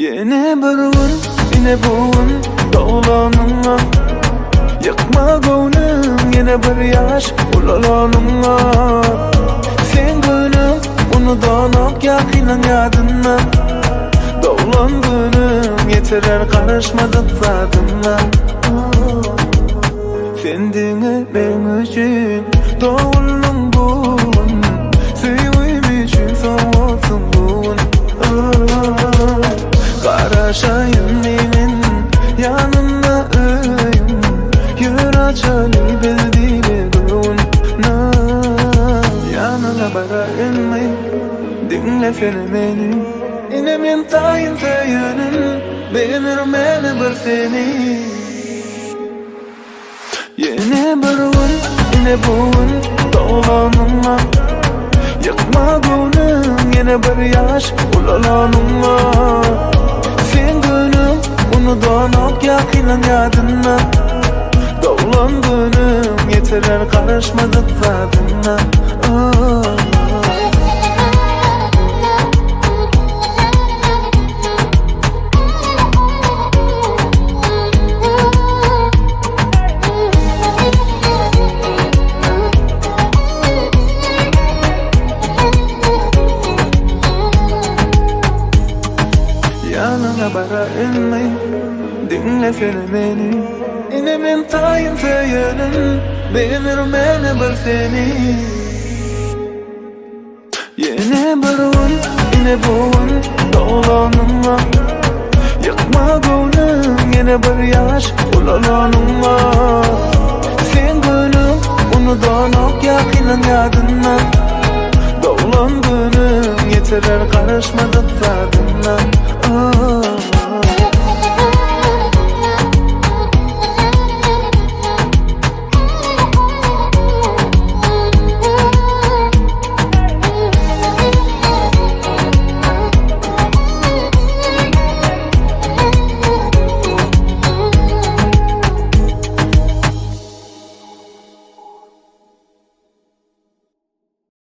Yeni bir gün, yine bugün doğulanınla yakma gönlüm, yine bir yaş ulalanınla. Sen gönlüm, unudanok yakinen yadınla. Doğulan günüm, yetirer karışmadık zadınla. Sen dine ben için doğulun bugün, sevim için soğusun bugün. Karaşayım benim yanımda öyüm, yürü açanı bildiğine gün. Yanına bara inmeyin, dinle fenomeni. Yine min tayin sayının, beğenir bir seni. Yeni bir gün, yine bugün doğulanınla yakma gönlüm, yine bir yaş ulalanınla. Sen gönlüm, unudanok yakinen yadınla. Doğulan günüm, yetirer karışmadık zadınla. Yanına bara inmeyin, dinle fenomeni. Yine min tayin sayının, beğenir bir seni. Yeni bir gün, yine bugün doğulanınla yakma gönlüm, yine bir yaş ulalanınla. Sen gönlüm, unudanok yakinen yadınla. Doğulan günüm, yetirer karışmadık zadınla.